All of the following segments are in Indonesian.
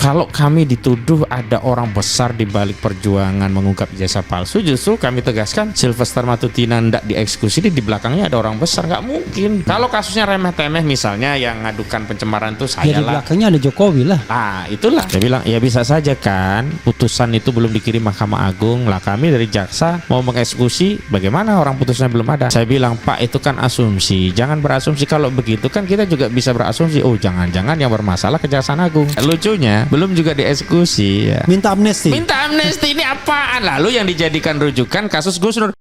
Kalau kami dituduh ada orang besar di balik perjuangan mengungkap ijazah palsu, justru kami tegaskan Sylvester Matutina ndak dieksekusi, di belakangnya ada orang besar, nggak mungkin. Kalau kasusnya remeh-temeh misalnya yang ngadukan pencemaran itu saya Ya di lah. belakangnya ada Jokowi lah. Nah itulah saya bilang ya bisa saja kan putusan itu belum dikirim Mahkamah Agung lah, kami dari jaksa mau mengeksekusi, bagaimana orang putusannya belum ada. Saya bilang Pak itu kan asumsi, jangan berasumsi. Kalau begitu kan kita juga bisa berasumsi, oh jangan-jangan yang bermasalah Kejaksaan Agung. Lucunya belum juga dieksekusi ya. Minta amnesti. Minta amnesti ini apaan? Lalu yang dijadikan rujukan kasus Gus Nur.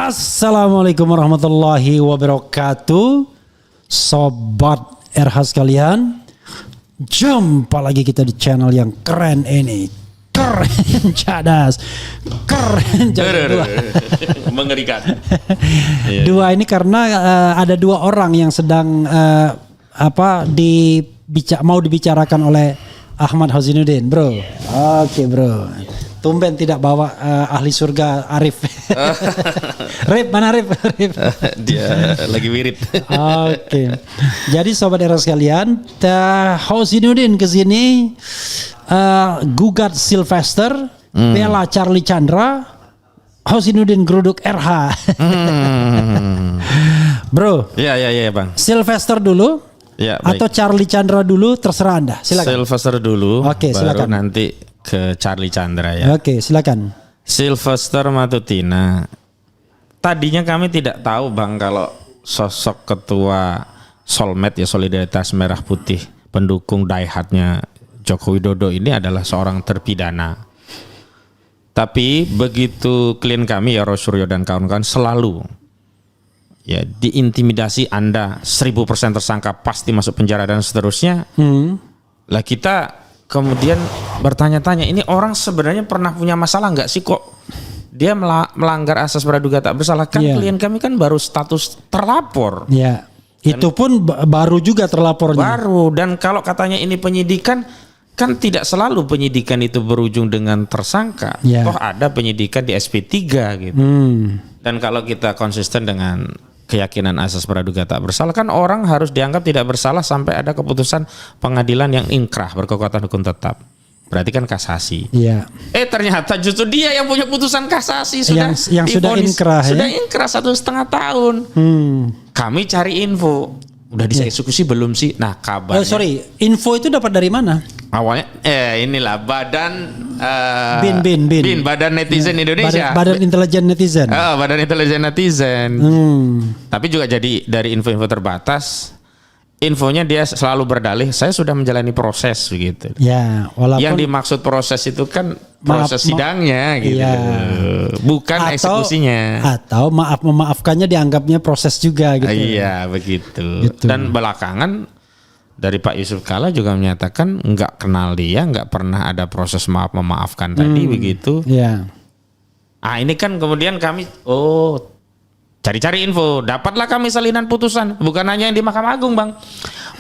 Assalamualaikum warahmatullahi wabarakatuh. Sobat RH sekalian, jumpa lagi kita di channel yang keren ini. Keren cadas, keren jago. Mengerikan. Dua ini karena ada dua orang yang sedang mau dibicarakan oleh Ahmad Hozinuddin, bro. Oke, bro. Tumben tidak bawa ahli surga Arif. Rip, mana Rip? Dia lagi wirid. Oke. Jadi sobat era sekalian, Hozinuddin ke sini gugat Sylvester, bela Charlie Chandra, Hozinuddin geruduk RH. Bro. Iya Bang. Sylvester dulu. Ya, atau Charlie Chandra dulu, terserah Anda. Silakan. Sylvester dulu. Oke, baru silakan. nanti ke Charlie Chandra ya. Oke, silakan. Sylvester Matutina. Tadinya kami tidak tahu Bang kalau sosok ketua Solmed ya, Solidaritas Merah Putih, pendukung diehardnya Joko Widodo ini adalah seorang terpidana. Tapi begitu klien kami ya Rosuryo dan kawan-kawan selalu ya diintimidasi, Anda 1000% tersangka pasti masuk penjara dan seterusnya. Lah kita kemudian bertanya-tanya, ini orang sebenarnya pernah punya masalah nggak sih kok dia melanggar asas praduga tak bersalah? Kan klien kami kan baru status terlapor. Ya, itu pun baru juga terlapornya. Baru, dan kalau katanya ini penyidikan, kan tidak selalu penyidikan itu berujung dengan tersangka. Toh ada penyidikan di SP3 gitu. Dan kalau kita konsisten dengan keyakinan asas praduga tak bersalah, kan orang harus dianggap tidak bersalah sampai ada keputusan pengadilan yang inkrah berkekuatan hukum tetap. Berarti kan kasasi. Iya. Ternyata justru dia yang punya putusan kasasi yang sudah inkrah. Sudah inkrah 1,5 tahun. Kami cari info. Udah dieksekusi belum sih? Nah kabarnya. Info itu dapat dari mana? Awalnya inilah badan BIN Badan Netizen Indonesia. Badan Intelijen Netizen. Badan Intelijen Netizen. Tapi juga jadi dari info-info terbatas. Infonya dia selalu berdalih saya sudah menjalani proses begitu. Ya, walaupun yang dimaksud proses itu kan proses sidangnya gitu. Bukan eksekusinya. Atau memaafkannya dianggapnya proses juga gitu. Iya, begitu. Dan belakangan dari Pak Yusuf Kalla juga menyatakan nggak kenal dia, nggak pernah ada proses memaafkan tadi begitu. Iya. Ini kan kemudian kami cari-cari info, dapatlah kami salinan putusan, bukan hanya yang di Mahkamah Agung Bang,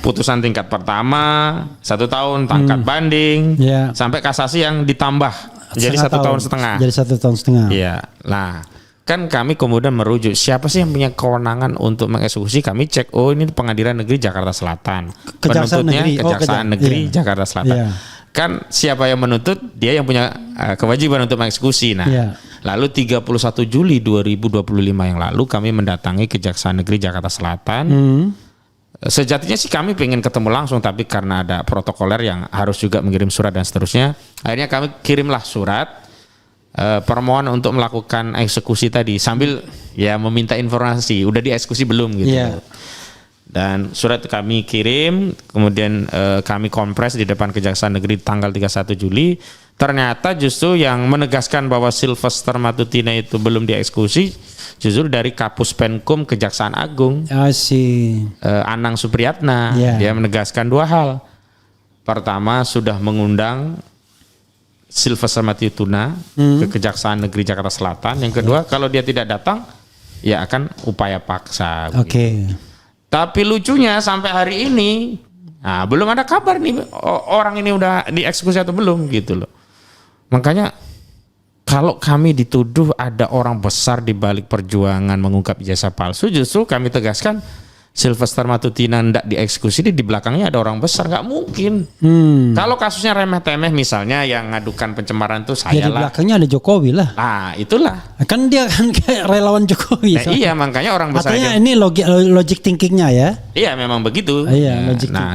putusan tingkat pertama 1 tahun pangkat banding, sampai kasasi yang ditambah jadi 1,5 tahun. Jadi 1,5 tahun. Iya, nah kan kami kemudian merujuk siapa sih yang punya kewenangan untuk mengeksekusi. Kami cek, ini Pengadilan Negeri Jakarta Selatan, penuntutnya Kejaksaan Negeri Jakarta Selatan. Kan siapa yang menuntut, dia yang punya kewajiban untuk mengeksekusi. Nah, lalu 31 Juli 2025 yang lalu kami mendatangi Kejaksaan Negeri Jakarta Selatan. Sejatinya sih kami pengen ketemu langsung, tapi karena ada protokoler yang harus juga mengirim surat dan seterusnya, akhirnya kami kirimlah surat permohonan untuk melakukan eksekusi tadi sambil ya meminta informasi udah dieksekusi belum gitu. Dan surat kami kirim, kemudian kami kompres di depan Kejaksaan Negeri tanggal 31 Juli. Ternyata justru yang menegaskan bahwa Sylvester Matutina itu belum dieksekusi justru dari Kapus Penkum Kejaksaan Agung. Anang Supriyatna. Dia menegaskan 2 hal. Pertama, sudah mengundang Sylvester Matutina ke Kejaksaan Negeri Jakarta Selatan. Yang kedua, kalau dia tidak datang, ya akan upaya paksa. Tapi lucunya sampai hari ini, belum ada kabar nih orang ini udah dieksekusi atau belum gitu loh. Makanya kalau kami dituduh ada orang besar di balik perjuangan mengungkap ijazah palsu, justru kami tegaskan Sylvester Matutina tidak dieksekusi, di belakangnya ada orang besar, nggak mungkin. Kalau kasusnya remeh-temeh misalnya yang ngadukan pencemaran itu saya lah. Di belakangnya ada Jokowi lah. Itulah. Kan dia kan kayak relawan Jokowi. Iya, makanya orang besar. Artinya ini logic thinkingnya ya. Iya, memang begitu.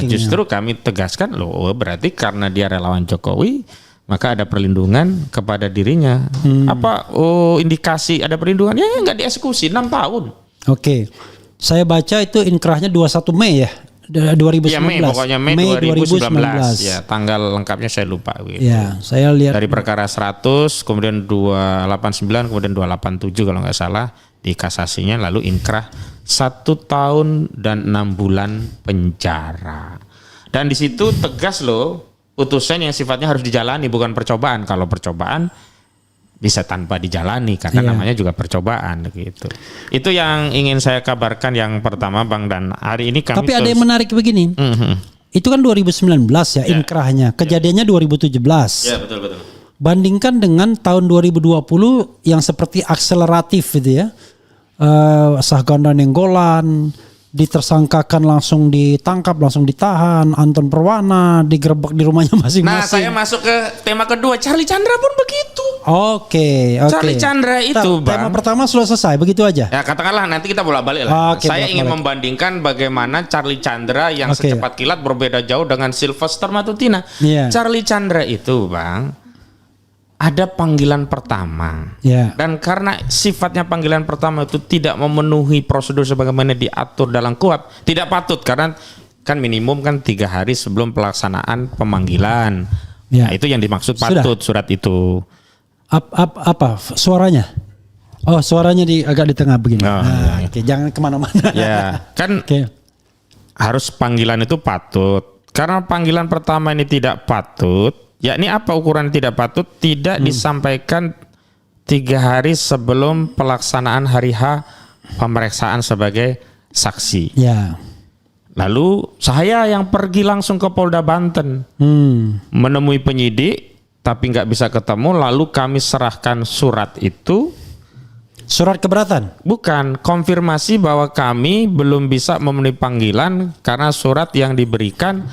Justru kami tegaskan loh, berarti karena dia relawan Jokowi, maka ada perlindungan kepada dirinya. Indikasi ada perlindungan? Ya nggak dieksekusi 6 tahun. Saya baca itu inkrahnya 21 Mei ya, 2019. Ya, pokoknya Mei 2019. Ya, tanggal lengkapnya saya lupa. Gitu. Ya, saya lihat dari perkara 100, kemudian 289, kemudian 287 kalau nggak salah di kasasinya, lalu inkrah 1 tahun dan 6 bulan penjara. Dan di situ tegas loh, putusan yang sifatnya harus dijalani bukan percobaan. Kalau percobaan bisa tanpa dijalani karena namanya juga percobaan gitu. Itu yang ingin saya kabarkan yang pertama, Bang, dan hari ini kami. Tapi ada yang menarik begini. Itu kan 2019 ya inkrahnya. Kejadiannya 2017. Ya, betul. Bandingkan dengan tahun 2020 yang seperti akseleratif gitu ya. Sahganda Nenggolan ditersangkakan langsung ditangkap, langsung ditahan. Anton Perwana digerebek di rumahnya masing-masing. Nah, saya masuk ke tema kedua. Charlie Chandra pun begitu. Oke. Charlie Chandra itu, Bang. Tema pertama sudah selesai, begitu aja. Ya, katakanlah nanti kita bolak-balik lah. Saya ingin membandingkan bagaimana Charlie Chandra yang secepat kilat berbeda jauh dengan Sylvester Matutina. Charlie Chandra itu, Bang, ada panggilan pertama. Dan karena sifatnya panggilan pertama itu tidak memenuhi prosedur sebagaimana diatur dalam KUHP, tidak patut, karena kan minimum kan 3 hari sebelum pelaksanaan pemanggilan. Nah, itu yang dimaksud patut surat itu. Apa suaranya? Oh, suaranya agak di tengah begini. Jangan kemana-mana. Ya, kan harus panggilan itu patut. Karena panggilan pertama ini tidak patut. Yakni apa ukuran tidak patut? Tidak disampaikan 3 hari sebelum pelaksanaan hari H pemeriksaan sebagai saksi. Lalu saya yang pergi langsung ke Polda Banten menemui penyidik, tapi nggak bisa ketemu. Lalu kami serahkan surat itu. Surat keberatan? Bukan, konfirmasi bahwa kami belum bisa memenuhi panggilan karena surat yang diberikan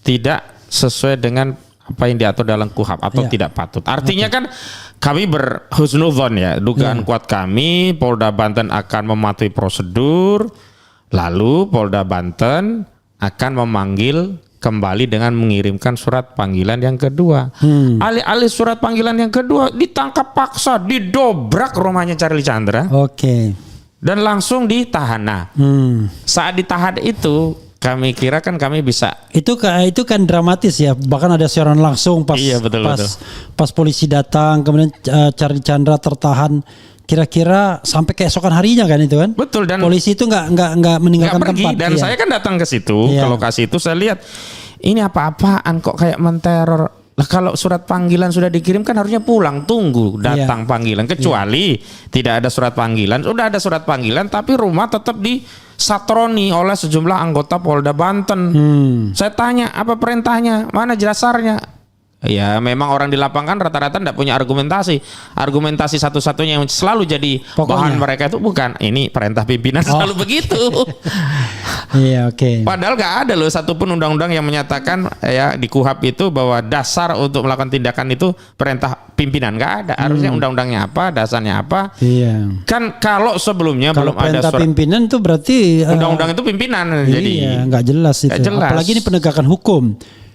tidak sesuai dengan apa yang diatur dalam KUHP atau tidak patut. Artinya kan kami berhusnudzon ya, dugaan kuat kami Polda Banten akan mematuhi prosedur, lalu Polda Banten akan memanggil kembali dengan mengirimkan surat panggilan yang kedua. Alih-alih surat panggilan yang kedua ditangkap paksa, didobrak rumahnya Charlie Chandra. Dan langsung ditahan. Nah, saat ditahan itu kami kira kan kami bisa. Itu kan dramatis ya. Bahkan ada siaran langsung pas pas polisi datang, kemudian Charlie Chandra tertahan. Kira-kira sampai keesokan harinya kan itu kan? Betul, dan polisi itu nggak meninggalkan tempat. Dan saya kan datang ke situ, ke lokasi itu, saya lihat ini apa-apaan kok kayak menteror. Lah kalau surat panggilan sudah dikirim kan harusnya pulang, tunggu datang panggilan. Kecuali tidak ada surat panggilan, sudah ada surat panggilan tapi rumah tetap disatroni oleh sejumlah anggota Polda Banten. Saya tanya apa perintahnya, mana jasarnya? Ya memang orang di lapangan rata-rata tidak punya argumentasi. Argumentasi satu-satunya yang selalu jadi bahan mereka itu bukan ini perintah pimpinan, selalu begitu. Padahal nggak ada loh satupun undang-undang yang menyatakan ya di KUHP itu bahwa dasar untuk melakukan tindakan itu perintah pimpinan, nggak ada. Harusnya undang-undangnya apa, dasarnya apa. Kan kalau sebelumnya kalau belum ada surat pimpinan itu berarti undang-undang itu pimpinan. Jadi nggak jelas itu. Apalagi ini penegakan hukum.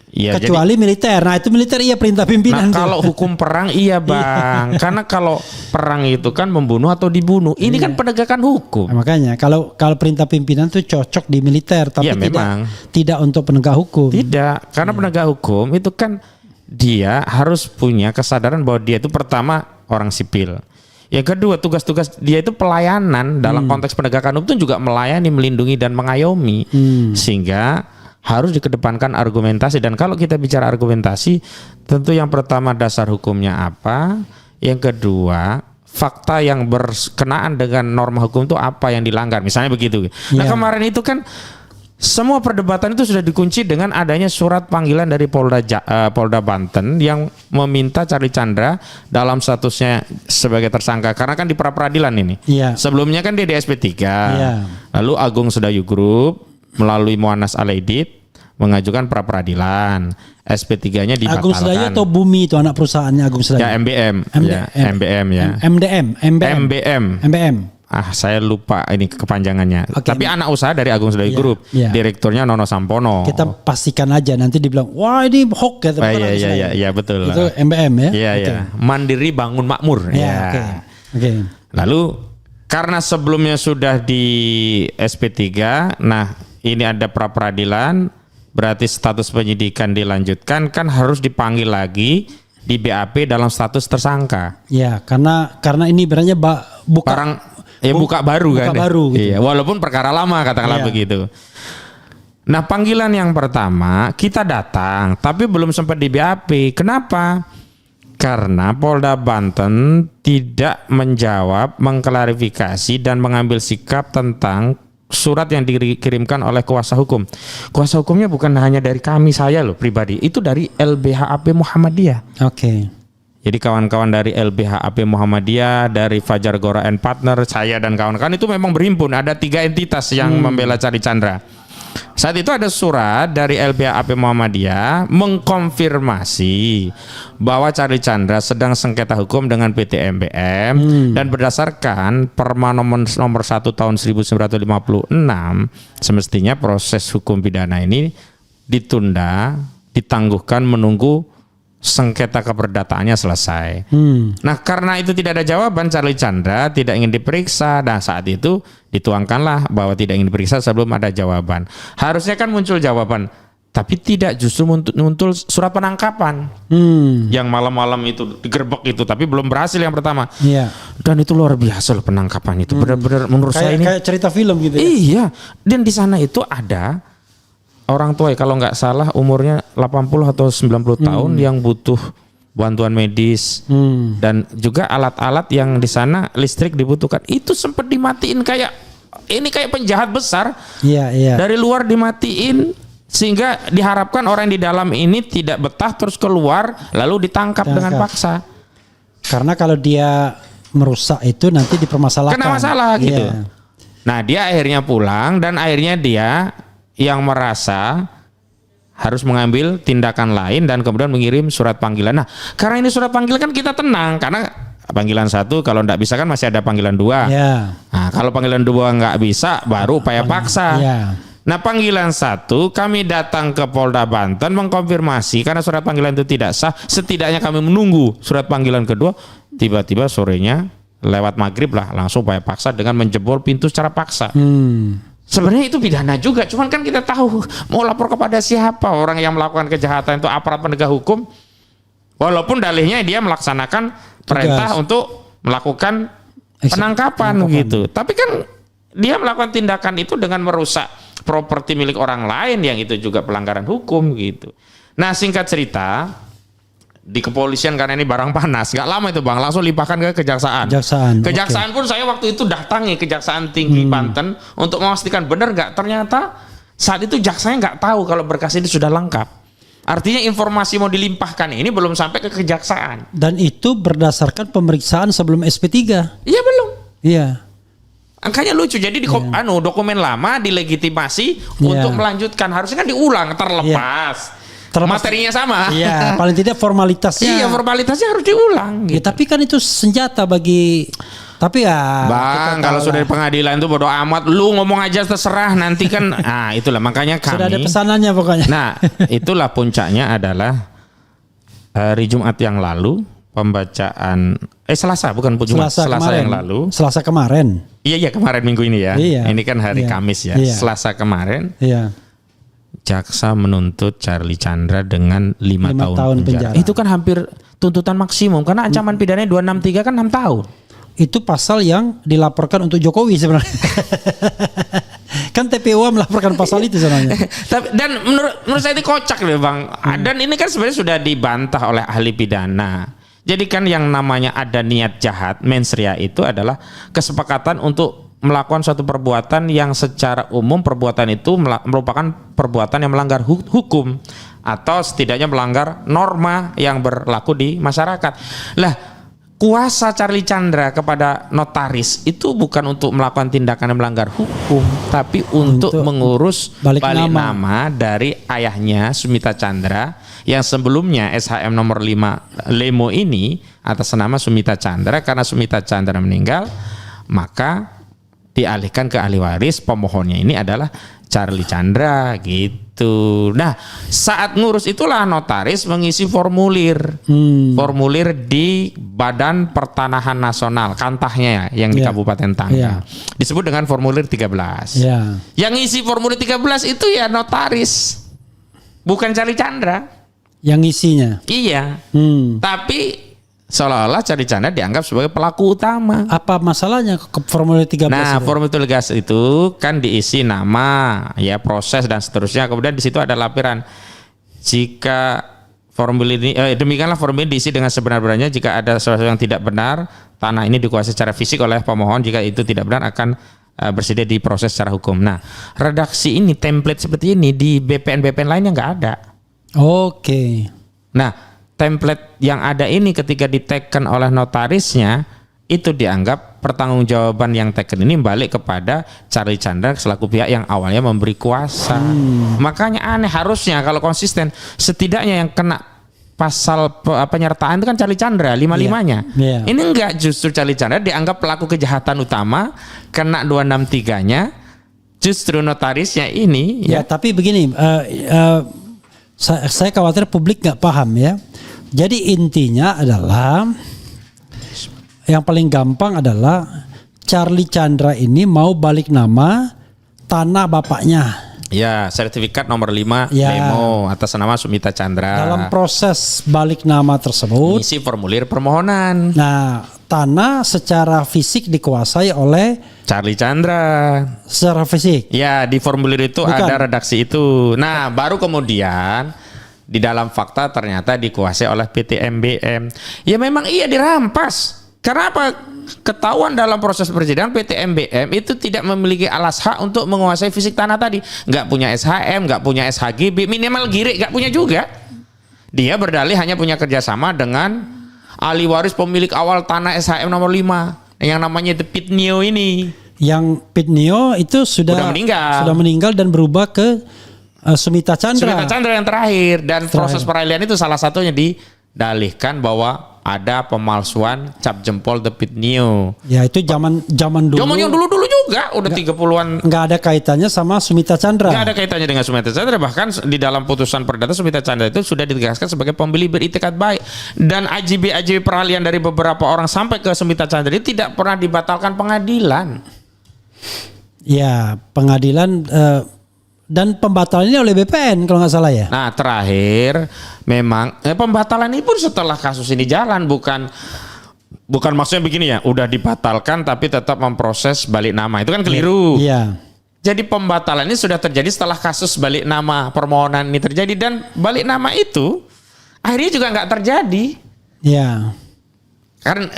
Ya, kecuali jadi, militer. Nah itu militer iya perintah pimpinan. Nah, kalau hukum perang iya Bang. Karena kalau perang itu kan membunuh atau dibunuh. Ini kan penegakan hukum. Nah, makanya kalau perintah pimpinan itu cocok di militer, tapi tidak untuk penegak hukum. Tidak, karena penegak hukum itu kan dia harus punya kesadaran bahwa dia itu pertama orang sipil. Yang kedua, tugas-tugas dia itu pelayanan dalam konteks penegakan hukum itu juga melayani, melindungi dan mengayomi. Sehingga harus dikedepankan argumentasi, dan kalau kita bicara argumentasi, tentu yang pertama dasar hukumnya apa, yang kedua fakta yang berkenaan dengan norma hukum itu apa yang dilanggar, misalnya begitu. Nah kemarin itu kan semua perdebatan itu sudah dikunci dengan adanya surat panggilan dari Polda Banten yang meminta Charlie Chandra dalam statusnya sebagai tersangka, karena kan di pra-peradilan ini. Sebelumnya kan dia di SP3. Lalu Agung Sedayu Group melalui Muanas Alaidit mengajukan pra-peradilan. SP3-nya dibatalkan. Agung Sedayu atau Bumi itu anak perusahaannya Agung Sedayu? Ya MBM. MBM ya. MBM. Saya lupa ini kepanjangannya. Tapi anak usaha dari Agung Sedayu Group. Direkturnya Nono Sampono. Kita pastikan aja nanti dibilang, wah ini hoax ya. Iya betul. Itu MBM ya. Iya. Mandiri Bangun Makmur. Oke. Lalu karena sebelumnya sudah di SP3, nah ini ada pra-peradilan, berarti status penyidikan dilanjutkan, kan harus dipanggil lagi di BAP dalam status tersangka. Ya, karena ini berarti buka baru kan. Baru gitu. Iya, walaupun perkara lama katakanlah begitu. Nah, panggilan yang pertama kita datang tapi belum sempat di BAP. Kenapa? Karena Polda Banten tidak menjawab, mengklarifikasi dan mengambil sikap tentang surat yang dikirimkan oleh kuasa hukum. Kuasa hukumnya bukan hanya dari saya loh pribadi, itu dari LBHAP Muhammadiyah. Jadi kawan-kawan dari LBHAP Muhammadiyah, dari Fajar Gora and Partner, saya dan kawan-kawan itu memang berhimpun. Ada 3 entitas yang membela Charlie Chandra. Saat itu ada surat dari LBHAP Muhammadiyah mengkonfirmasi bahwa Charlie Chandra sedang sengketa hukum dengan PT MBM dan berdasarkan Perma nomor 1 tahun 1956 semestinya proses hukum pidana ini ditunda, ditangguhkan menunggu sengketa keperdataannya selesai. Nah karena itu tidak ada jawaban, Charlie Chandra tidak ingin diperiksa. Nah saat itu dituangkanlah bahwa tidak ingin diperiksa sebelum ada jawaban. Harusnya kan muncul jawaban, tapi tidak, justru muncul surat penangkapan yang malam-malam itu digerebek itu, tapi belum berhasil yang pertama. Dan itu luar biasa loh penangkapan itu, benar-benar menurut saya ini kayak cerita film gitu ya. Iya, dan di sana itu ada orang tua kalau nggak salah umurnya 80 atau 90 tahun yang butuh bantuan medis dan juga alat-alat yang di sana listrik dibutuhkan. Itu sempat dimatiin kayak penjahat besar. Dari luar dimatiin sehingga diharapkan orang di dalam ini tidak betah terus keluar lalu ditangkap dengan paksa. Karena kalau dia merusak itu nanti dipermasalahkan. Kena masalah gitu. Nah, dia akhirnya pulang dan akhirnya dia yang merasa harus mengambil tindakan lain dan kemudian mengirim surat panggilan. Nah, karena ini surat panggilan kan kita tenang, karena panggilan 1 kalau tidak bisa kan masih ada panggilan 2. Nah, kalau panggilan 2 nggak bisa baru upaya paksa. Nah, panggilan 1 kami datang ke Polda Banten mengkonfirmasi karena surat panggilan itu tidak sah. Setidaknya kami menunggu surat panggilan kedua. Tiba-tiba sorenya lewat maghrib lah langsung upaya paksa dengan menjebol pintu secara paksa. Sebenarnya itu pidana juga, cuman kan kita tahu mau lapor kepada siapa orang yang melakukan kejahatan itu aparat penegak hukum, walaupun dalihnya dia melaksanakan perintah untuk melakukan penangkapan gitu. Tapi kan dia melakukan tindakan itu dengan merusak properti milik orang lain yang itu juga pelanggaran hukum gitu. Nah singkat cerita, di kepolisian karena ini barang panas, nggak lama itu Bang, langsung limpahkan ke kejaksaan. Kejaksaan pun saya waktu itu datangi Kejaksaan Tinggi Banten untuk memastikan benar nggak. Ternyata saat itu jaksanya nggak tahu kalau berkas ini sudah lengkap. Artinya informasi mau dilimpahkan ini belum sampai ke kejaksaan. Dan itu berdasarkan pemeriksaan sebelum SP3. Iya belum. Iya. Angkanya lucu. Jadi di dokumen lama dilegitimasi untuk melanjutkan, harusnya kan diulang terlepas. Materinya sama. Iya, paling tidak formalitasnya. Iya, formalitasnya harus diulang. Gitu. Tapi kan itu senjata bagi. Tapi ya. Bang, kalau sudah di pengadilan itu bodo amat. Lu ngomong aja terserah. Nanti kan. Nah, itulah makanya kami. Sudah ada pesanannya pokoknya. Nah, itulah puncaknya adalah hari Jumat yang lalu pembacaan. Selasa bukan Jumat. Selasa yang lalu. Selasa kemarin. Iya kemarin minggu ini ya. Ini kan hari Kamis ya. Selasa kemarin. jaksa menuntut Charlie Chandra dengan 5 tahun penjara. Itu kan hampir tuntutan maksimum karena ancaman pidananya 263 kan 6 tahun. Itu pasal yang dilaporkan untuk Jokowi sebenarnya. Kan TPUA melaporkan pasal itu sebenarnya. Dan menurut saya ini kocak deh Bang. Dan ini kan sebenarnya sudah dibantah oleh ahli pidana. Jadi kan yang namanya ada niat jahat, mens rea itu adalah kesepakatan untuk melakukan suatu perbuatan yang secara umum perbuatan itu merupakan perbuatan yang melanggar hukum atau setidaknya melanggar norma yang berlaku di masyarakat. Lah, kuasa Charlie Chandra kepada notaris itu bukan untuk melakukan tindakan yang melanggar hukum, tapi untuk mengurus balik nama dari ayahnya Sumita Chandra yang sebelumnya SHM nomor 5 Lemo ini atas nama Sumita Chandra. Karena Sumita Chandra meninggal, maka dialihkan ke ahli waris, pemohonnya ini adalah Charlie Chandra gitu. Nah, saat ngurus itulah notaris mengisi formulir di Badan Pertanahan Nasional, kantahnya ya, yang di Kabupaten Tangga. Disebut dengan formulir 13. Yang ngisi formulir 13 itu ya notaris, bukan Charlie Chandra. Yang isinya? Iya. Tapi seolah-olah Charlie Chandra dianggap sebagai pelaku utama. Apa masalahnya ke formulir 13? Nah, formulir 13 itu kan diisi nama, ya proses dan seterusnya. Kemudian di situ ada laporan. Jika formulir ini demikianlah formulir diisi dengan sebenar-benarnya. Jika ada sesuatu yang tidak benar, tanah ini dikuasai secara fisik oleh pemohon. Jika itu tidak benar akan bersedia diproses secara hukum. Nah, redaksi ini, template seperti ini di BPN lainnya nggak ada. Oke. Nah, template yang ada ini ketika diteken oleh notarisnya itu dianggap pertanggungjawaban yang teken ini balik kepada Charlie Chandra selaku pihak yang awalnya memberi kuasa. Makanya aneh, harusnya kalau konsisten setidaknya yang kena pasal penyertaan itu kan Charlie Chandra 5-5-nya. Ini enggak, justru Charlie Chandra dianggap pelaku kejahatan utama, kena 263-nya, justru notarisnya ini. Ya, tapi begini, saya khawatir publik nggak paham ya. Jadi intinya adalah yang paling gampang adalah Charlie Chandra ini mau balik nama tanah bapaknya. Ya, sertifikat nomor 5 Lemo atas nama Sumita Chandra. Dalam proses balik nama tersebut isi formulir permohonan. Nah, tanah secara fisik dikuasai oleh Charlie Chandra. Secara fisik. Ya, di formulir itu ada redaksi itu. Nah, baru kemudian di dalam fakta ternyata dikuasai oleh PT MBM. Ya memang iya dirampas. Karena apa? Ketahuan dalam proses persidangan PT MBM itu tidak memiliki alas hak untuk menguasai fisik tanah tadi. Nggak punya SHM, nggak punya SHGB, minimal girik nggak punya juga. Dia berdalih hanya punya kerjasama dengan ahli waris pemilik awal tanah SHM nomor 5 yang namanya The Pitnio ini. Yang Pitnio itu sudah meninggal dan berubah ke Sumita Chandra yang terakhir, dan proses peralihan itu salah satunya didalihkan bahwa ada pemalsuan cap jempol The Pitnio. Ya itu zaman dulu. Zaman yang dulu juga udah 30-an. Enggak ada kaitannya sama Sumita Chandra. Enggak ada kaitannya dengan Sumita Chandra, bahkan di dalam putusan perdata Sumita Chandra itu sudah ditegaskan sebagai pembeli beritikat baik, dan AJB peralihan dari beberapa orang sampai ke Sumita Chandra itu tidak pernah dibatalkan pengadilan. Ya, pengadilan dan pembatalan ini oleh BPN kalau nggak salah ya. Nah, terakhir memang pembatalan ini pun setelah kasus ini jalan, bukan maksudnya begini ya, udah dibatalkan tapi tetap memproses balik nama, itu kan keliru. Iya. Jadi pembatalan ini sudah terjadi setelah kasus balik nama permohonan ini terjadi, dan balik nama itu akhirnya juga nggak terjadi. Iya. Kan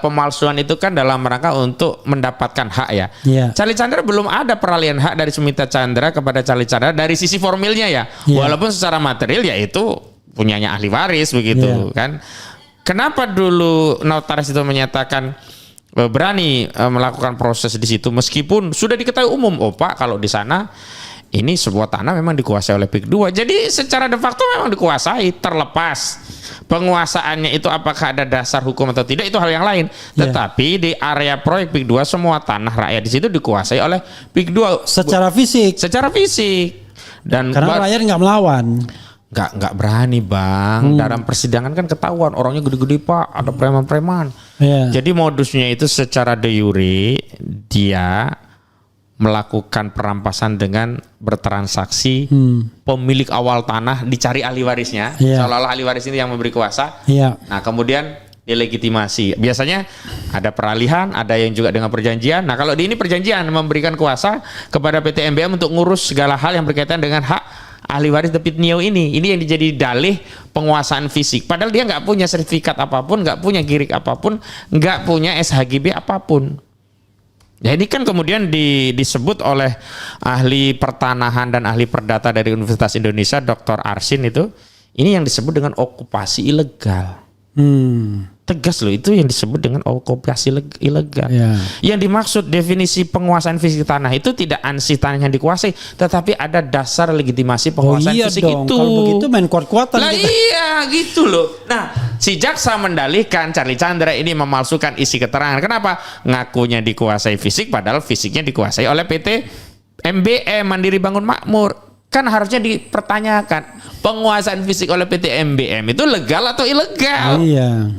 pemalsuan itu kan dalam rangka untuk mendapatkan hak ya. Charlie Chandra belum ada peralihan hak dari Sumita Chandra kepada Charlie Chandra dari sisi formilnya ya. Walaupun secara material ya itu punyanya ahli waris begitu kan. Kenapa dulu notaris itu menyatakan berani melakukan proses di situ meskipun sudah diketahui umum, oh Pak kalau di sana ini sebuah tanah memang dikuasai oleh PIK 2. Jadi secara de facto memang dikuasai, terlepas penguasaannya itu apakah ada dasar hukum atau tidak itu hal yang lain. Tetapi di area proyek PIK 2 semua tanah rakyat di situ dikuasai oleh PIK 2 secara fisik. Dan karena rakyat nggak melawan. Nggak berani Bang. Dalam persidangan kan ketahuan orangnya gede-gede Pak, ada preman-preman. Jadi modusnya itu secara de jure dia melakukan perampasan dengan bertransaksi, pemilik awal tanah dicari ahli warisnya, seolah-olah ahli waris ini yang memberi kuasa. Nah kemudian dilegitimasi. Biasanya ada peralihan, ada yang juga dengan perjanjian. Nah kalau di ini perjanjian memberikan kuasa kepada PT MBM untuk ngurus segala hal yang berkaitan dengan hak ahli waris David Nio ini. Ini yang dijadi dalih penguasaan fisik. Padahal dia nggak punya sertifikat apapun, nggak punya girik apapun, nggak punya SHGB apapun. Ya ini kan kemudian disebut oleh ahli pertanahan dan ahli perdata dari Universitas Indonesia, Dr. Arsin itu, ini yang disebut dengan okupasi ilegal. Tegas loh, itu yang disebut dengan okupasi ilegal. Yang dimaksud definisi penguasaan fisik tanah itu tidak ansih tanah yang dikuasai, tetapi ada dasar legitimasi penguasaan fisik dong. Itu. Kalau begitu main kuat-kuatan. Lah iya gitu loh. Nah si jaksa mendalihkan Charlie Chandra ini memalsukan isi keterangan. Kenapa? Ngakunya dikuasai fisik padahal fisiknya dikuasai oleh PT MBM Mandiri Bangun Makmur. Kan harusnya dipertanyakan penguasaan fisik oleh PT MBM itu legal atau ilegal? Iya.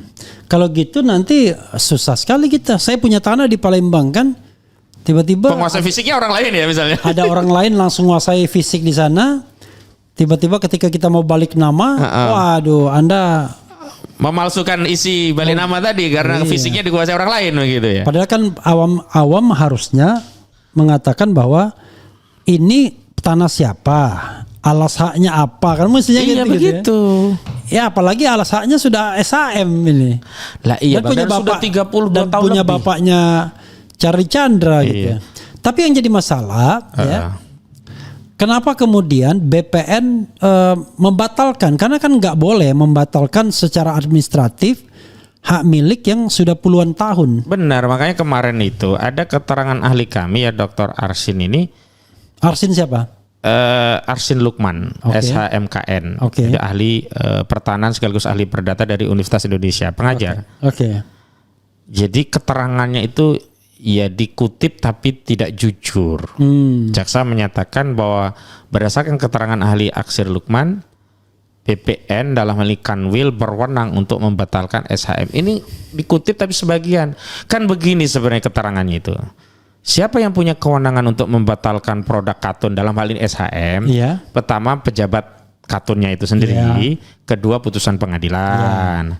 Kalau gitu nanti susah sekali kita. Saya punya tanah di Palembang kan, tiba-tiba penguasa fisiknya orang lain ya misalnya. Ada orang lain langsung menguasai fisik di sana. Tiba-tiba ketika kita mau balik nama, waduh, Anda memalsukan isi balik nama tadi karena fisiknya dikuasai orang lain begitu ya. Padahal kan awam harusnya mengatakan bahwa ini tanah siapa, alas haknya apa, kan mestinya iya, gitu begitu. Ya apalagi alas haknya sudah SHM ini. Lah iya, dan punya bapak, sudah 32 dan tahun punya lebih. bapaknya Charlie Chandra gitu. Tapi yang jadi masalah ya, kenapa kemudian BPN membatalkan? Karena kan nggak boleh membatalkan secara administratif hak milik yang sudah puluhan tahun. Benar, makanya kemarin itu ada keterangan ahli kami ya Dr. Arsin ini. Arsin siapa? Arsin Lukman, SHMKN, ahli pertanahan sekaligus ahli perdata dari Universitas Indonesia, pengajar. Jadi keterangannya itu ya dikutip tapi tidak jujur. Jaksa menyatakan bahwa berdasarkan keterangan ahli Aksir Lukman, BPN dalam hal ini Kanwil berwenang untuk membatalkan SHM. Ini dikutip tapi sebagian. Kan begini sebenarnya keterangannya itu. Siapa yang punya kewenangan untuk membatalkan produk Katun dalam hal ini SHM? Pertama pejabat Katunnya itu sendiri, kedua putusan pengadilan.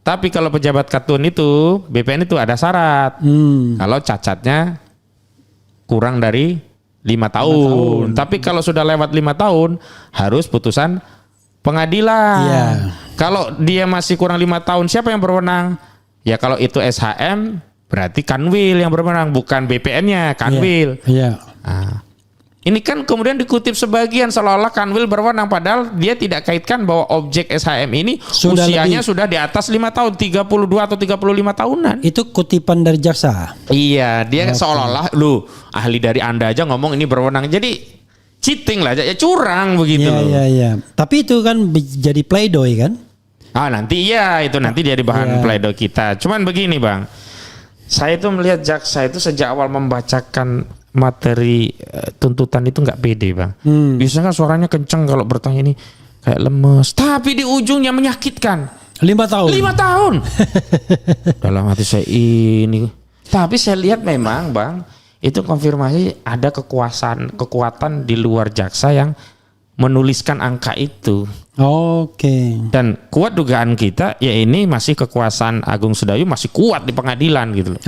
Tapi kalau pejabat Katun itu, BPN itu ada syarat. Kalau cacatnya kurang dari 5 tahun. Tapi kalau sudah lewat 5 tahun, harus putusan pengadilan. Kalau dia masih kurang 5 tahun, siapa yang berwenang? Ya kalau itu SHM, berarti Kanwil yang berwenang, bukan BPN-nya, Kanwil. Nah, ini kan kemudian dikutip sebagian seolah-olah Kanwil berwenang, padahal dia tidak kaitkan bahwa objek SHM ini usianya sudah di atas 5 tahun, 32 atau 35 tahunan. Itu kutipan dari jaksa. Iya, dia seolah-olah lu ahli dari Anda aja ngomong ini berwenang. Jadi cheating lah, ya curang begitu. Iya. Tapi itu kan jadi pleidoy kan? Nanti itu nanti jadi bahan pleidoy kita. Cuman begini Bang, saya itu melihat jaksa itu sejak awal membacakan materi tuntutan itu nggak pede Bang. Biasanya kan suaranya kenceng kalau bertanya ini kayak lemes, tapi di ujungnya menyakitkan. 5 tahun. 5 tahun. Dalam hati saya ini. Tapi saya lihat memang Bang, itu konfirmasi ada kekuatan di luar jaksa yang menuliskan angka itu. Dan kuat dugaan kita ya ini masih kekuasaan Agung Sedayu masih kuat di pengadilan gitu loh.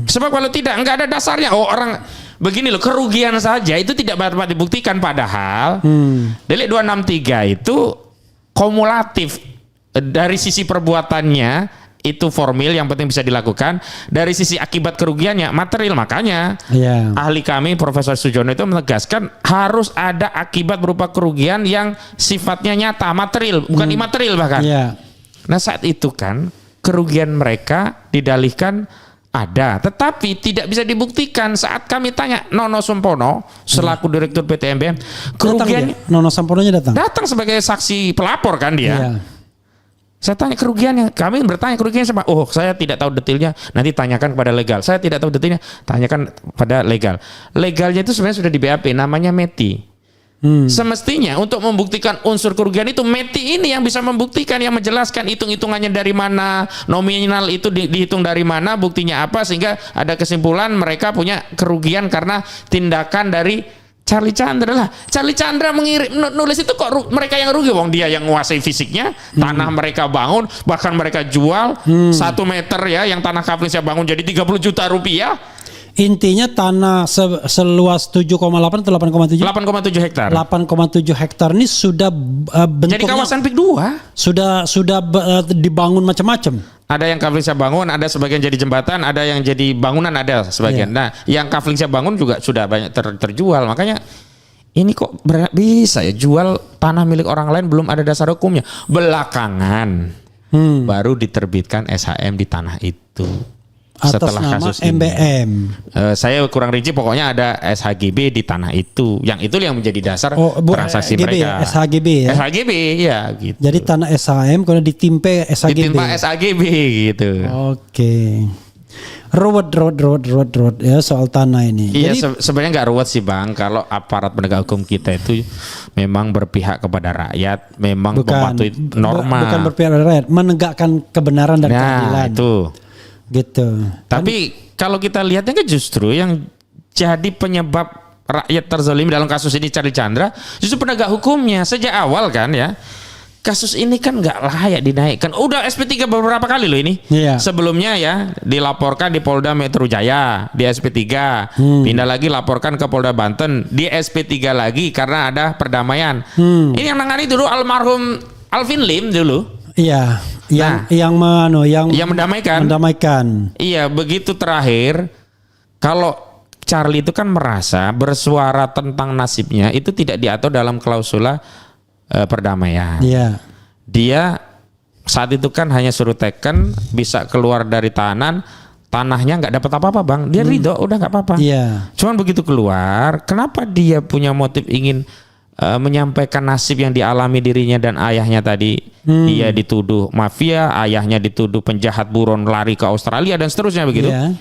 Sebab kalau tidak nggak ada dasarnya. Orang begini loh, kerugian saja itu tidak dapat dibuktikan, padahal delik 263 itu kumulatif dari sisi perbuatannya itu formil yang penting bisa dilakukan, dari sisi akibat kerugiannya material. Makanya ahli kami Profesor Sujono itu menegaskan harus ada akibat berupa kerugian yang sifatnya nyata, material, bukan imaterial bahkan. Nah saat itu kan kerugian mereka didalihkan ada, tetapi tidak bisa dibuktikan. Saat kami tanya Nono Sumpono selaku direktur PT MBM, kerugiannya Nono Sumpononya datang sebagai saksi pelapor kan dia. Saya tanya kerugiannya, kami bertanya kerugiannya sama, saya tidak tahu detailnya, nanti tanyakan kepada legal. Saya tidak tahu detailnya, tanyakan pada legal. Legalnya itu sebenarnya sudah di BAP, namanya Meti. Semestinya untuk membuktikan unsur kerugian itu METI ini yang bisa membuktikan, yang menjelaskan hitung-hitungannya dari mana, nominal itu dihitung dari mana, buktinya apa, sehingga ada kesimpulan mereka punya kerugian karena tindakan dari Charlie Chandra lah. Charlie Chandra nulis itu kok mereka yang rugi, wong dia yang menguasai fisiknya, tanah mereka bangun, bahkan mereka jual 1 meter ya, yang tanah kafling saya bangun jadi 30 juta rupiah. Intinya tanah seluas 7,8 atau 8,7? 8,7 hektar. 8,7 hektar ini sudah bentuknya jadi kawasan PIK 2. Sudah dibangun macam-macam. Ada yang kafling saya bangun, ada sebagian jadi jembatan, ada yang jadi bangunan, ada sebagian. Nah, yang kafling saya bangun juga sudah banyak terjual. Makanya ini kok bisa ya jual tanah milik orang lain belum ada dasar hukumnya. Belakangan baru diterbitkan SHM di tanah itu. Atas Setelah nama kasus MBM. Saya kurang rinci, pokoknya ada SHGB di tanah itu. Yang itu yang menjadi dasar transaksi GB, mereka. SHGB ya. SHGB ya gitu. Jadi tanah SHM kalau ditimpe SHGB. Ditimpa SHGB gitu. Oke. Ruwet ya soal tanah ini. Iya, sebenarnya nggak ruwet sih Bang. Kalau aparat penegak hukum kita itu memang berpihak kepada rakyat, memang mematuhi norma. Bukan berpihak kepada rakyat, menegakkan kebenaran dan keadilan. Itu. Gitu. Tapi kalau kita lihatnya kan justru yang jadi penyebab rakyat terzalimi dalam kasus ini Charlie Chandra justru penegak hukumnya sejak awal kan ya. Kasus ini kan nggak layak dinaikkan. Udah SP3 beberapa kali loh ini. Iya. Sebelumnya ya dilaporkan di Polda Metro Jaya di SP3, pindah lagi laporkan ke Polda Banten di SP3 lagi karena ada perdamaian. Ini yang nangani dulu almarhum Alvin Lim dulu. Iya, yang mendamaikan. Iya, begitu terakhir kalau Charlie itu kan merasa bersuara tentang nasibnya itu tidak diatur dalam klausula perdamaian. Iya. Dia saat itu kan hanya suruh teken, bisa keluar dari tanahnya nggak dapat apa-apa Bang. Dia ridho, udah nggak apa-apa. Iya. Cuman begitu keluar, kenapa dia punya motif ingin menyampaikan nasib yang dialami dirinya dan ayahnya tadi? Dia dituduh mafia, ayahnya dituduh penjahat buron lari ke Australia dan seterusnya begitu. Yeah.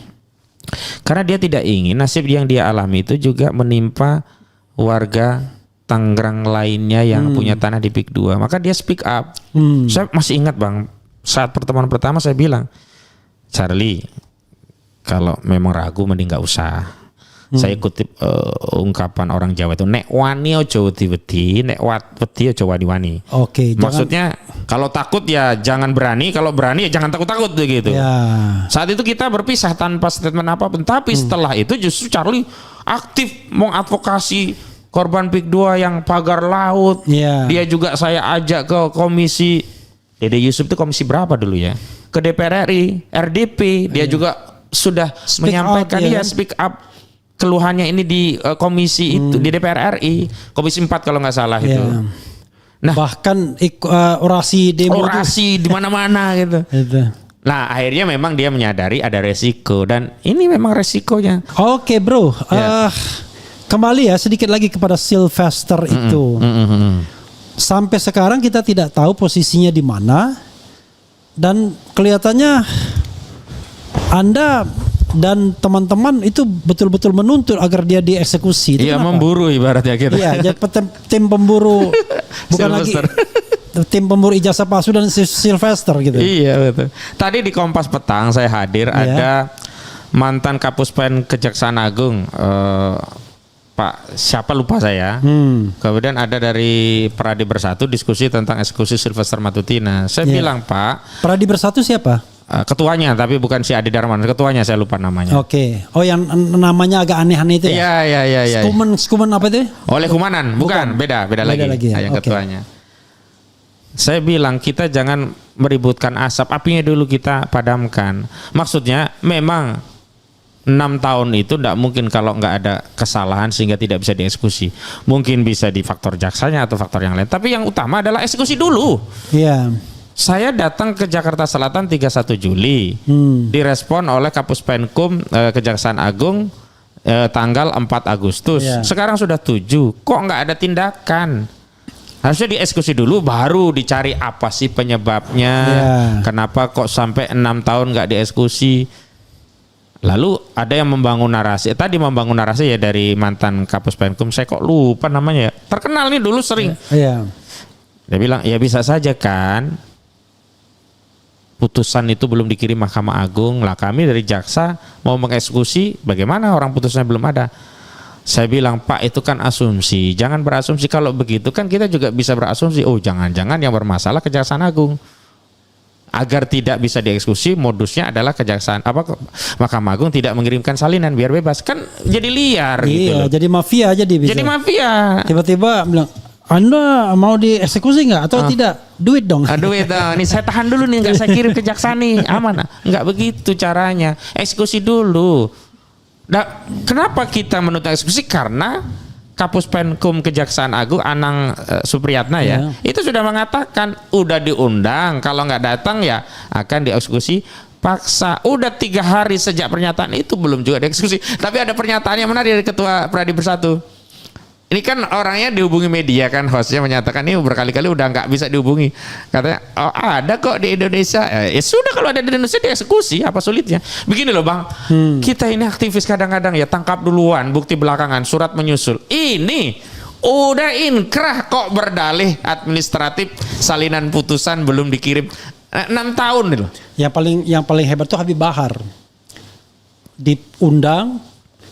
Karena dia tidak ingin nasib yang dia alami itu juga menimpa warga Tangerang lainnya yang punya tanah di PIK 2. Maka dia speak up. Saya masih ingat Bang, saat pertemuan pertama saya bilang, Charlie, kalau memang ragu mending nggak usah. Saya kutip ungkapan orang Jawa itu, nek wani ojo wedi, nek wedi ojo wani-wani. Oke, maksudnya kalau takut ya jangan berani, kalau berani ya jangan takut-takut begitu. Ya. Saat itu kita berpisah tanpa statement apapun, tapi setelah itu justru Charlie aktif mengadvokasi korban PIK 2 yang pagar laut. Ya. Dia juga saya ajak ke komisi, Dede Yusuf itu komisi berapa dulu ya? Ke DPR RI, RDP, dia juga sudah speak menyampaikan out, speak up keluhannya ini di komisi itu di DPR RI, komisi 4 kalau nggak salah itu. Nah, bahkan orasi demo di mana-mana gitu. Nah, akhirnya memang dia menyadari ada resiko dan ini memang resikonya. Oke, Bro. Kembali ya sedikit lagi kepada Sylvester itu. Sampai sekarang kita tidak tahu posisinya di mana dan kelihatannya Anda dan teman-teman itu betul-betul menuntut agar dia dieksekusi. Iya, memburu ibaratnya gitu. Iya, jadi tim pemburu bukan lagi tim pemburu ijazah palsu dan Sylvester gitu. Iya, betul. Tadi di Kompas Petang saya hadir, ada mantan Kapuspen Kejaksaan Agung Pak siapa lupa saya. Kemudian ada dari Pradi Bersatu diskusi tentang eksekusi Sylvester Matutina. Saya bilang, Pak, Pradi Bersatu siapa? Ketuanya, tapi bukan si Adi Darman, ketuanya saya lupa namanya. Oke. Oh, yang namanya agak aneh-aneh itu ya? Iya. Skuman apa itu? Oleh Kumanan, bukan. Beda lagi ya? Yang ketuanya. Saya bilang kita jangan meributkan asap, apinya dulu kita padamkan. Maksudnya memang 6 tahun itu tidak mungkin kalau nggak ada kesalahan sehingga tidak bisa dieksekusi. Mungkin bisa di faktor jaksanya atau faktor yang lain. Tapi yang utama adalah eksekusi dulu. Iya. Saya datang ke Jakarta Selatan 31 Juli. Direspon oleh Kapuspenkum Kejaksaan Agung tanggal 4 Agustus. Sekarang sudah 7. Kok nggak ada tindakan? Harusnya dieksekusi dulu baru dicari apa sih penyebabnya. Kenapa kok sampai 6 tahun nggak dieksekusi? Lalu ada yang membangun narasi. Tadi membangun narasi ya dari mantan Kapus Penkum. Saya kok lupa namanya ya. Terkenal nih dulu sering. Iya. Dia bilang ya bisa saja kan. Putusan itu belum dikirim Mahkamah Agung. Lah kami dari jaksa mau mengeksekusi. Bagaimana orang putusannya belum ada? Saya bilang Pak itu kan asumsi. Jangan berasumsi. Kalau begitu kan kita juga bisa berasumsi. Oh jangan-jangan yang bermasalah Kejaksaan Agung. Agar tidak bisa dieksekusi, modusnya adalah Mahkamah Agung tidak mengirimkan salinan biar bebas. Kan jadi liar gitu loh. Jadi mafia aja dia bisa. Jadi mafia. Tiba-tiba bilang, Anda mau dieksekusi nggak atau tidak? Duit dong. Duit dong. Nih saya tahan dulu nih, nggak saya kirim ke jaksa nih, aman. Nggak begitu caranya. Eksekusi dulu. Nah, kenapa kita menuntut eksekusi? Karena Kapus Penkum Kejaksaan Agung Anang Supriyatna ya, itu sudah mengatakan udah diundang, kalau nggak datang ya akan dieksekusi paksa. Udah 3 hari sejak pernyataan itu belum juga dieksekusi. Tapi ada pernyataan yang menarik dari Ketua Pradi Bersatu. Ini kan orangnya dihubungi media kan, hostnya menyatakan ini berkali-kali udah nggak bisa dihubungi. Katanya oh ada kok di Indonesia. Ya sudah kalau ada di Indonesia dieksekusi, apa sulitnya? Begini loh Bang, kita ini aktivis kadang-kadang ya tangkap duluan, bukti belakangan, surat menyusul. Ini udah inkrah kok berdalih administratif, salinan putusan belum dikirim 6 tahun nih loh. Yang paling hebat tuh Habib Bahar. Diundang,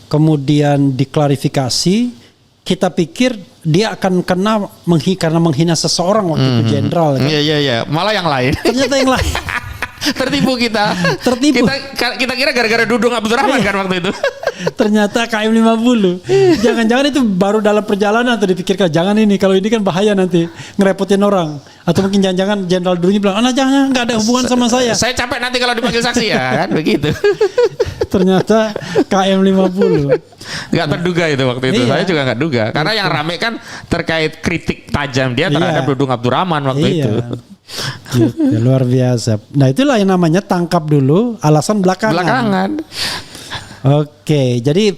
kemudian diklarifikasi. Kita pikir dia akan kena karena menghina seseorang waktu itu jenderal. Kan? Iya. Malah yang lain. Ternyata yang lain. Tertipu kita. Kita kira gara-gara Dudung Abdurrahman kan waktu itu. Ternyata KM 50. Jangan-jangan itu baru dalam perjalanan atau dipikirkan jangan ini, kalau ini kan bahaya nanti ngerepotin orang. Atau mungkin jangan-jangan Jenderal Dudungnya bilang, jangan, nggak ada hubungan sama saya. Saya capek nanti kalau dipanggil saksi ya kan begitu. Ternyata KM 50. Nggak terduga itu waktu itu. Saya juga nggak duga. Karena yang rame kan terkait kritik tajam dia terhadap Dudung Abdurrahman waktu itu. Gitu, luar biasa. Nah itulah yang namanya tangkap dulu, alasan belakangan. Oke, jadi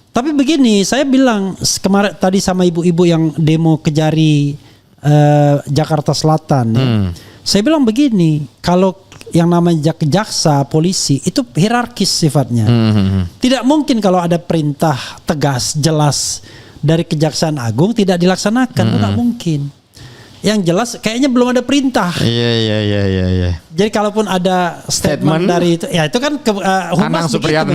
tapi begini, saya bilang kemarin tadi sama ibu-ibu yang demo Kejari Jakarta Selatan. Ya. Saya bilang begini, kalau yang namanya jaksa, polisi itu hierarkis sifatnya. Tidak mungkin kalau ada perintah tegas, jelas dari Kejaksaan Agung tidak dilaksanakan, itu tidak mungkin. Yang jelas kayaknya belum ada perintah. Iya. Jadi kalaupun ada statement dari itu, ya itu kan Humas begitu.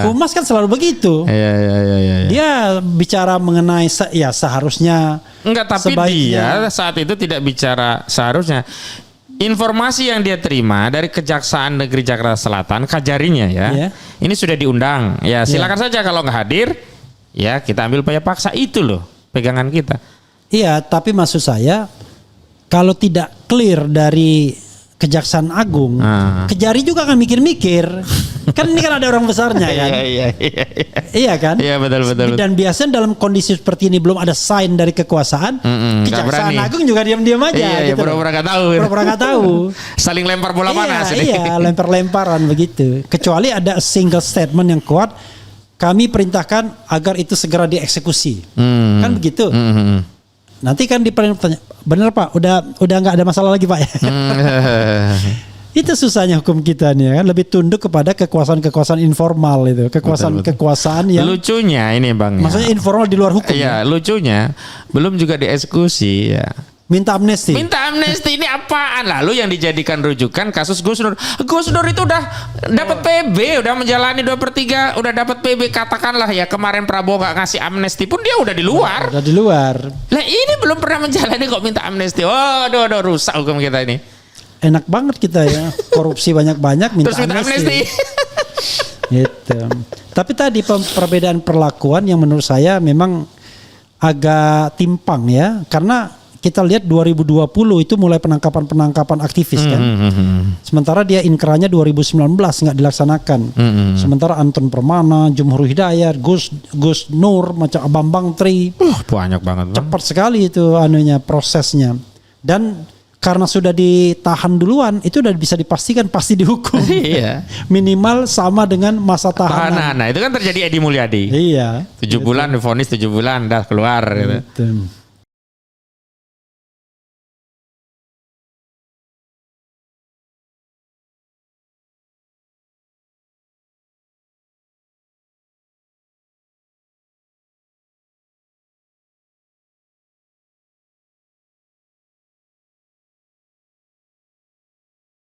Humas kan selalu begitu. Iya. Dia bicara mengenai seharusnya. Enggak, tapi dia saat itu tidak bicara seharusnya. Informasi yang dia terima dari Kejaksaan Negeri Jakarta Selatan, Kajarinya ya, ini sudah diundang. Ya silakan saja kalau nggak hadir, ya kita ambil upaya paksa, itu loh pegangan kita. Iya, tapi maksud saya kalau tidak clear dari Kejaksaan Agung, Kejari juga akan mikir-mikir. Kan ini kan ada orang besarnya kan. Iya kan? Iya betul. Dan biasanya dalam kondisi seperti ini belum ada sign dari kekuasaan, Kejaksaan Agung juga diam-diam aja. Iya, gitu. Pura-pura nggak tahu. Saling lempar bola panas. Iya, lempar-lemparan begitu. Kecuali ada single statement yang kuat, kami perintahkan agar itu segera dieksekusi. Kan begitu. Nanti kan dipertanya, benar Pak, udah nggak ada masalah lagi Pak ya. Itu susahnya hukum kita nih kan, lebih tunduk kepada kekuasaan informal itu, kekuasaan yang lucunya ini Bang. Maksudnya informal di luar hukum. Iya, lucunya belum juga dieksekusi ya. Minta amnesti ini apaan? Lalu yang dijadikan rujukan kasus Gus Nur. Gus Nur itu udah dapat PB, udah menjalani 2/3, udah dapat PB, katakanlah ya kemarin Prabowo nggak ngasih amnesti pun dia udah di luar. Lah ini belum pernah menjalani kok minta amnesti. Waduh, rusak hukum kita ini. Enak banget kita ya, korupsi banyak-banyak minta amnesti. Gitu. Tapi tadi perbedaan perlakuan yang menurut saya memang agak timpang ya, karena kita lihat 2020 itu mulai penangkapan aktivis kan. Sementara dia inkrahnya 2019 nggak dilaksanakan. Sementara Anton Permana, Jumhur Hidayat, Gus Nur, macam Bambang Tri. Banyak banget. Cepat sekali itu prosesnya. Dan karena sudah ditahan duluan, itu udah bisa dipastikan pasti dihukum. Iya. Minimal sama dengan masa tahanan. Nah, itu kan terjadi Edi Mulyadi. Iya. 7 bulan divonis 7 bulan dah keluar gitu.